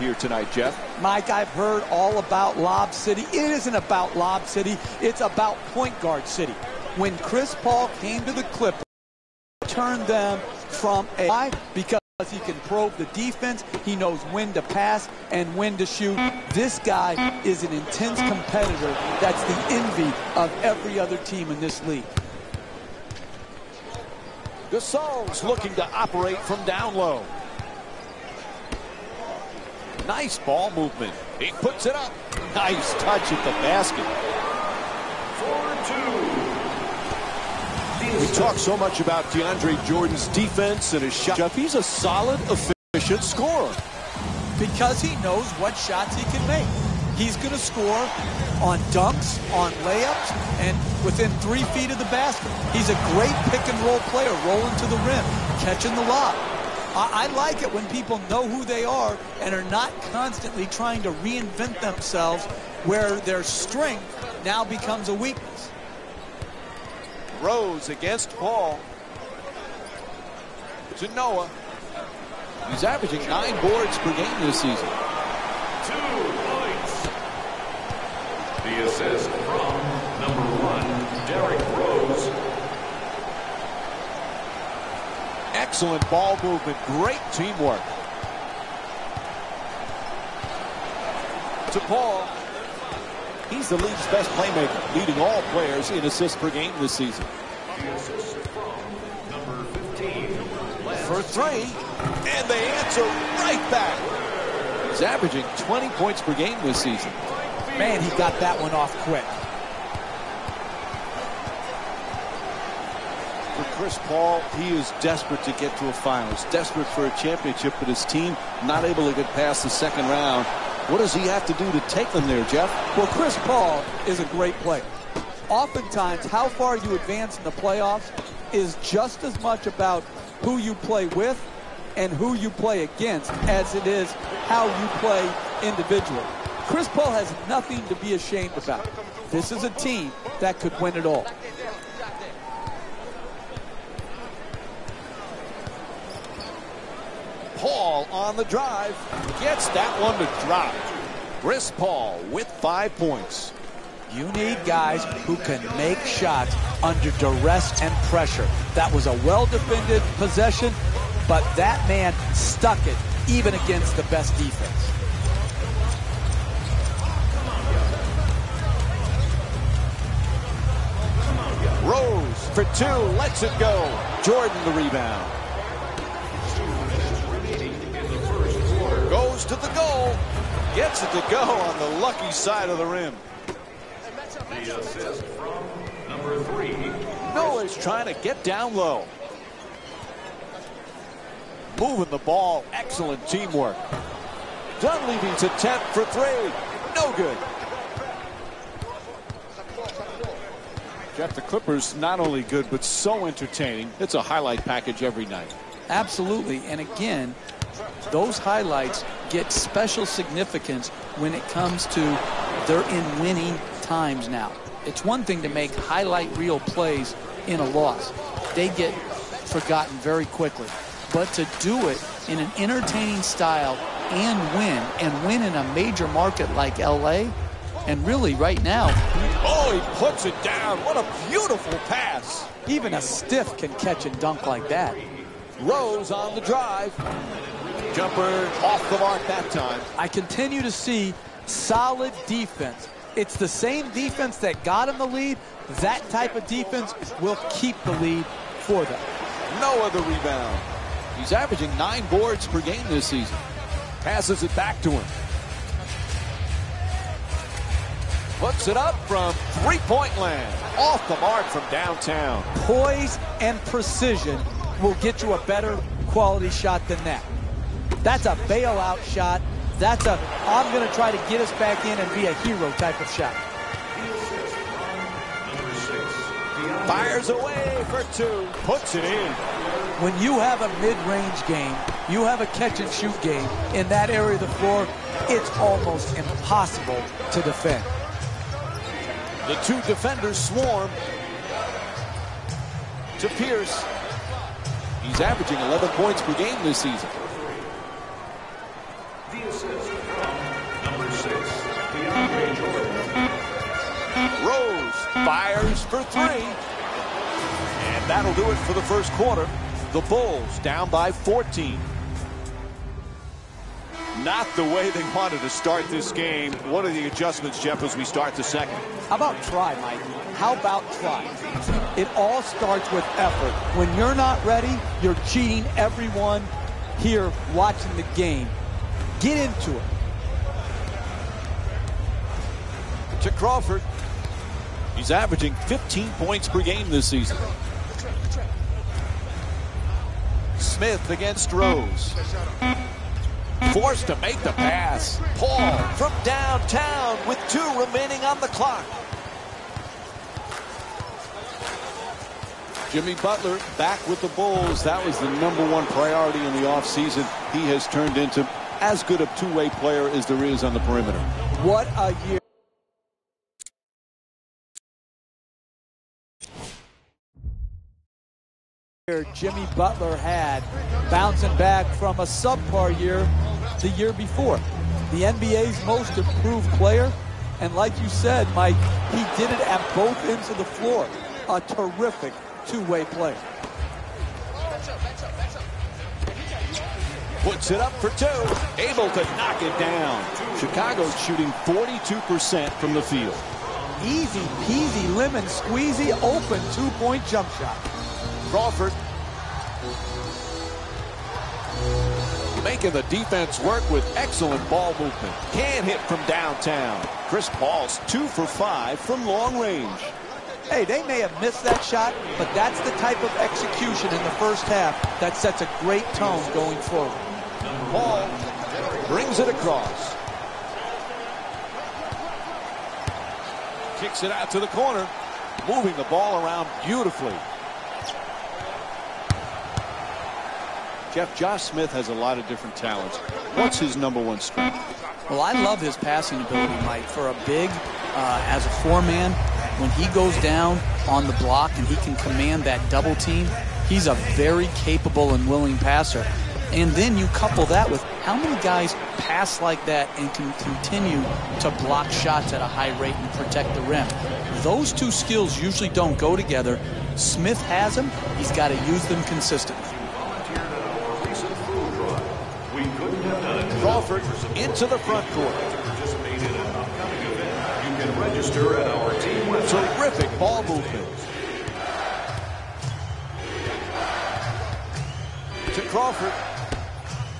here tonight, Jeff. Mike, I've heard all about Lob City. It isn't about Lob City. It's about point guard city. When Chris Paul came to the Clippers, he turned them from a because he can probe the defense. He knows when to pass and when to shoot. This guy is an intense competitor. That's the envy of every other team in this league. Gasol's looking to operate from down low. Nice ball movement. He puts it up. Nice touch at the basket. 4-2. We talk so much about DeAndre Jordan's defense and his shot. Jeff, he's a solid, efficient scorer. Because he knows what shots he can make. He's going to score on dunks, on layups, and within 3 feet of the basket. He's a great pick-and-roll player, rolling to the rim, catching the lob. I like it when people know who they are and are not constantly trying to reinvent themselves where their strength now becomes a weakness. Rose against Paul. To Noah. He's averaging 9 boards per game this season. 2 points. The assist from number 1, Derrick Rose. Excellent ball movement. Great teamwork. To Paul. He's the league's best playmaker, leading all players in assists per game this season. The assist from number 15. For 3. And they answer right back. He's averaging 20 points per game this season. Man, he got that one off quick. For Chris Paul, he is desperate to get to a finals, desperate for a championship, but his team not able to get past the second round. What does he have to do to take them there, Jeff? Well, Chris Paul is a great player. Oftentimes, how far you advance in the playoffs is just as much about who you play with and who you play against as it is how you play individually. Chris Paul has nothing to be ashamed about. This is a team that could win it all. Paul on the drive. Gets that one to drop. Chris Paul with 5 points. You need guys who can make shots under duress and pressure. That was a well-defended possession, but that man stuck it even against the best defense. Rose for 2. Lets it go. Jordan the rebound. Goes to the goal. Gets it to go on the lucky side of the rim. The assist from number 3. Miller's trying to get down low. Moving the ball. Excellent teamwork. Dunleavy's attempt for 3. No good. Jeff, the Clippers not only good, but so entertaining. It's a highlight package every night. Absolutely. And again, those highlights get special significance when it comes to they're in winning times now. It's one thing to make highlight reel plays in a loss. They get forgotten very quickly. But to do it in an entertaining style and win in a major market like LA, and really right now. Oh, he puts it down. What a beautiful pass. Even a stiff can catch and dunk like that. Rose on the drive. Jumper off the mark that time. I continue to see solid defense. It's the same defense that got him the lead. That type of defense will keep the lead for them. Noah the rebound. He's averaging 9 boards per game this season. Passes it back to him. Puts it up from three-point land. Off the mark from downtown. Poise and precision will get you a better quality shot than that. That's a bailout shot. That's a, I'm going to try to get us back in and be a hero type of shot. Fires away for 2. Puts it in. When you have a mid-range game, you have a catch-and-shoot game in that area of the floor, it's almost impossible to defend. The 2 defenders swarm to Pierce. He's averaging 11 points per game this season. The assist Rose fires for three. And that'll do it for the first quarter. The Bulls down by 14. Not the way they wanted to start this game. What are the adjustments, Jeff, as we start the second? How about try, Mike? How about try? It all starts with effort. When you're not ready, you're cheating everyone here watching the game. Get into it. To Crawford. He's averaging 15 points per game this season. Smith against Rose. Forced to make the pass. Paul from downtown with 2 remaining on the clock. Jimmy Butler back with the Bulls. That was the #1 priority in the offseason. He has turned into as good a two-way player as there is on the perimeter. What a year. Jimmy Butler had bouncing back from a subpar year the year before. The NBA's most improved player, and like you said, Mike, he did it at both ends of the floor. A terrific two-way player. Puts it up for 2. Able to knock it down. Chicago's shooting 42% from the field. Easy peasy lemon squeezy open 2-point jump shot. Crawford making the defense work with excellent ball movement. Can't hit from downtown. Chris Paul's 2 for 5 from long range. Hey, they may have missed that shot, but that's the type of execution in the first half that sets a great tone going forward. Paul brings it across. Kicks it out to the corner. Moving the ball around beautifully. Jeff, Josh Smith has a lot of different talents. What's his #1 strength? Well, I love his passing ability, Mike. For a big, as a 4-man, when he goes down on the block and he can command that double team, he's a very capable and willing passer. And then you couple that with how many guys pass like that and can continue to block shots at a high rate and protect the rim. Those two skills usually don't go together. Smith has them. He's got to use them consistently. Crawford into the front court. You can register at our team website. Terrific ball movement. To Crawford.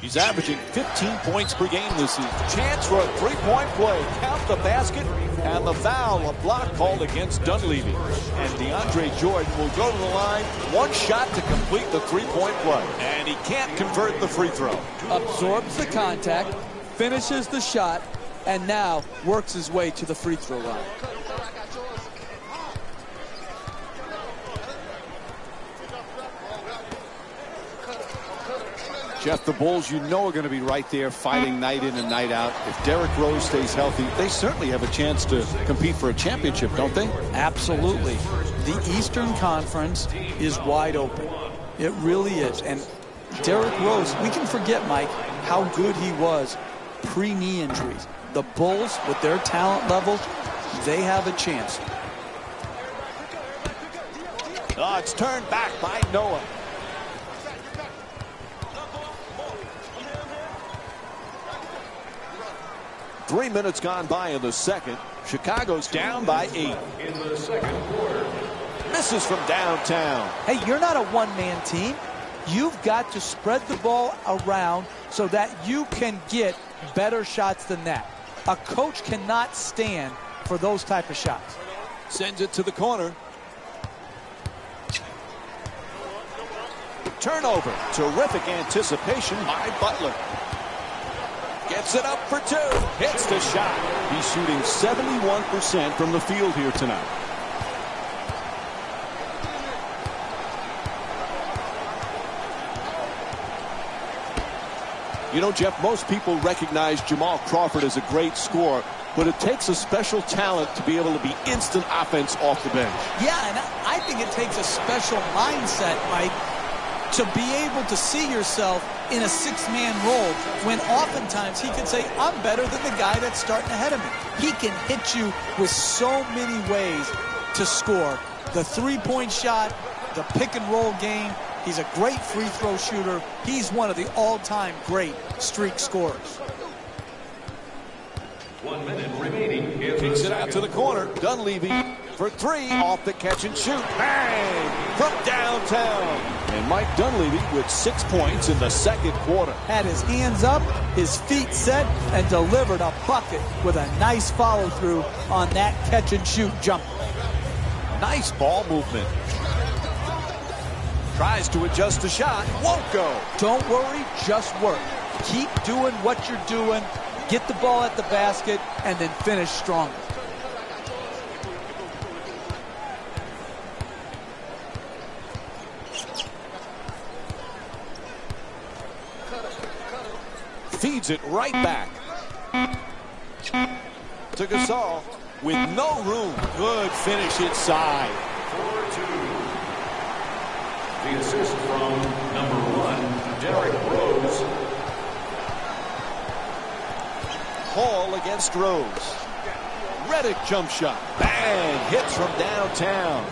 He's averaging 15 points per game this season. Chance for a 3-point play. Count the basket and the foul. A block called against Dunleavy. And DeAndre Jordan will go to the line. 1 shot to complete the 3-point play. And he can't convert the free throw. Absorbs the contact, finishes the shot, and now works his way to the free throw line. Jeff, the Bulls, you know, are going to be right there fighting night in and night out. If Derrick Rose stays healthy, they certainly have a chance to compete for a championship, don't they? Absolutely. The Eastern Conference is wide open. It really is. And Derrick Rose, we can forget, Mike, how good he was pre-knee injuries. The Bulls, with their talent level, they have a chance. Oh, it's turned back by Noah. Three minutes gone by in the second. Chicago's down by 8. In the second quarter. Misses from downtown. Hey, you're not a one-man team. You've got to spread the ball around so that you can get better shots than that. A coach cannot stand for those type of shots. Sends it to the corner. Turnover. Terrific anticipation by Butler. Gets it up for 2. Hits the shot. He's shooting 71% from the field here tonight. You know, Jeff, most people recognize Jamal Crawford as a great scorer, but it takes a special talent to be able to be instant offense off the bench. Yeah, and I think it takes a special mindset, Mike, to be able to see yourself in a six-man role when oftentimes he can say, I'm better than the guy that's starting ahead of me. He can hit you with so many ways to score. The three-point shot, the pick-and-roll game. He's a great free throw shooter. He's one of the all-time great streak scorers. 1 minute remaining. Kicks it out to the corner. Dunleavy for three off the catch and shoot. Bang! From downtown. And Mike Dunleavy with 6 points in the second quarter. Had his hands up, his feet set, and delivered a bucket with a nice follow-through on that catch and shoot jumper. Nice ball movement. Tries to adjust the shot. Won't go. Don't worry, just work. Keep doing what you're doing. Get the ball at the basket, and then finish strong. Feeds it right back to Gasol with no room. Good finish inside. 4-2. The assist from number 1, Derrick Rose. Hall against Rose. Reddick jump shot. Bang! Hits from downtown.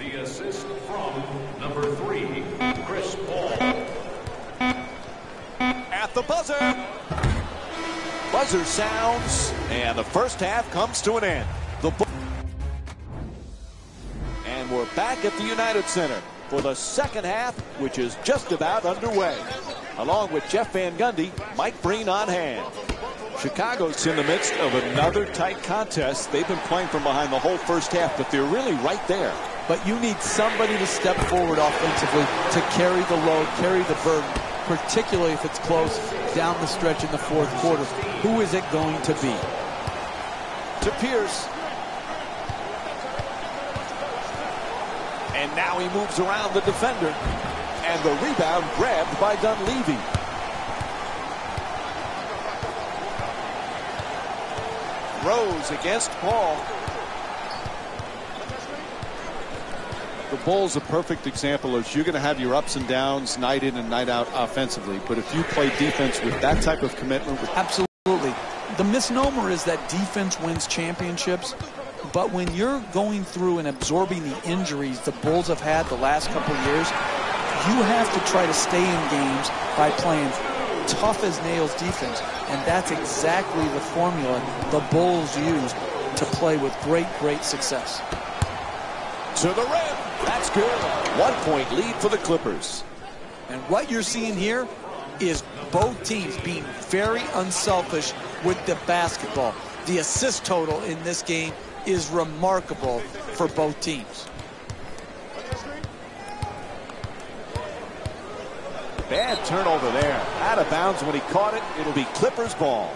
The assist from number 3, Chris Paul. At the buzzer. Buzzer sounds, and the first half comes to an end. And we're back at the United Center for the second half, which is just about underway. Along with Jeff Van Gundy, Mike Breen on hand. Chicago's in the midst of another tight contest. They've been playing from behind the whole first half, but they're really right there. But you need somebody to step forward offensively to carry the load, carry the burden, particularly if it's close down the stretch in the fourth quarter. Who is it going to be? To Pierce. And now he moves around the defender. And the rebound grabbed by Dunleavy. Rose against Paul. The Bulls a perfect example of you're going to have your ups and downs night in and night out offensively. But if you play defense with that type of commitment. Absolutely. The misnomer is that defense wins championships. But when you're going through and absorbing the injuries the Bulls have had the last couple of years, you have to try to stay in games by playing tough as nails defense. And that's exactly the formula the Bulls used to play with great, great success. To the rim. That's good. 1 point lead for the Clippers. And what you're seeing here is both teams being very unselfish with the basketball. The assist total in this game is remarkable for both teams. Bad turnover there. Out of bounds when he caught it. It'll be Clippers ball.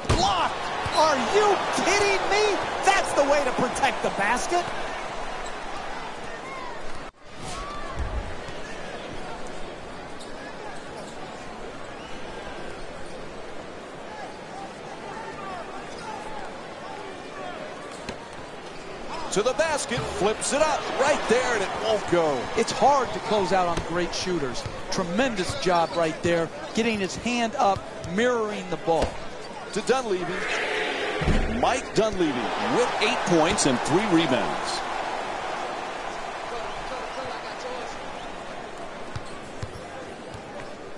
Blocked! Are you kidding me? That's the way to protect the basket. To the basket, flips it up right there, and it won't go. It's hard to close out on great shooters. Tremendous job right there, getting his hand up, mirroring the ball. To Dunleavy. Mike Dunleavy with 8 points and 3 rebounds.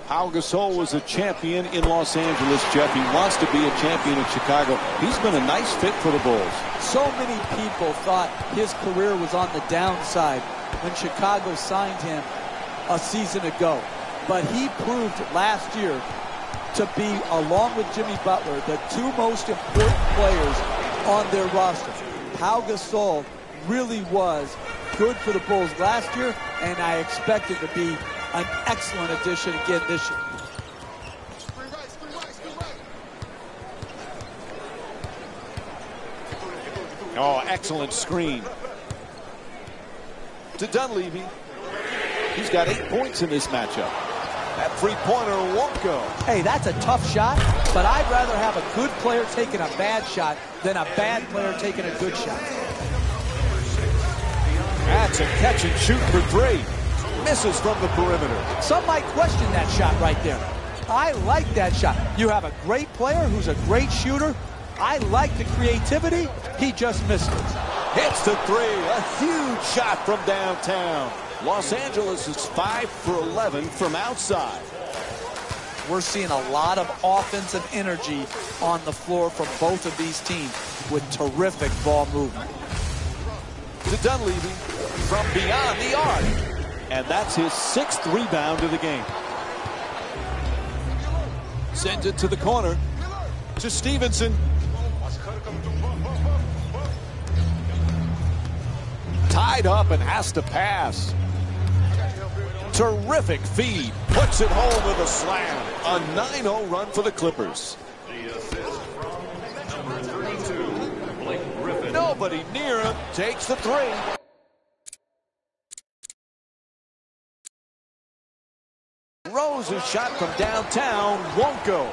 Pau Gasol was a champion in Los Angeles, Jeff. He wants to be a champion in Chicago. He's been a nice fit for the Bulls. So many people thought his career was on the downside when Chicago signed him a season ago. But he proved last year to be, along with Jimmy Butler, the two most important players on their roster. Pau Gasol really was good for the Bulls last year, and I expect it to be an excellent addition again this year. Oh, excellent screen. To Dunleavy. He's got 8 points in this matchup. That three-pointer won't go. Hey, that's a tough shot, but I'd rather have a good player taking a bad shot than a bad player taking a good shot. That's a catch and shoot for three. Misses from the perimeter. Some might question that shot right there. I like that shot. You have a great player who's a great shooter. I like the creativity. He just missed it. Hits the three. A huge shot from downtown. Los Angeles is 5 for 11 from outside. We're seeing a lot of offensive energy on the floor from both of these teams with terrific ball movement. To Dunleavy from beyond the arc. And that's his 6th rebound of the game. Sends it to the corner to Stevenson. Tied up and has to pass. Terrific feed. Puts it home with a slam. A 9-0 run for the Clippers. The assist from number 32, Blake Griffin. Nobody near him. Takes the three. Rose's shot from downtown won't go.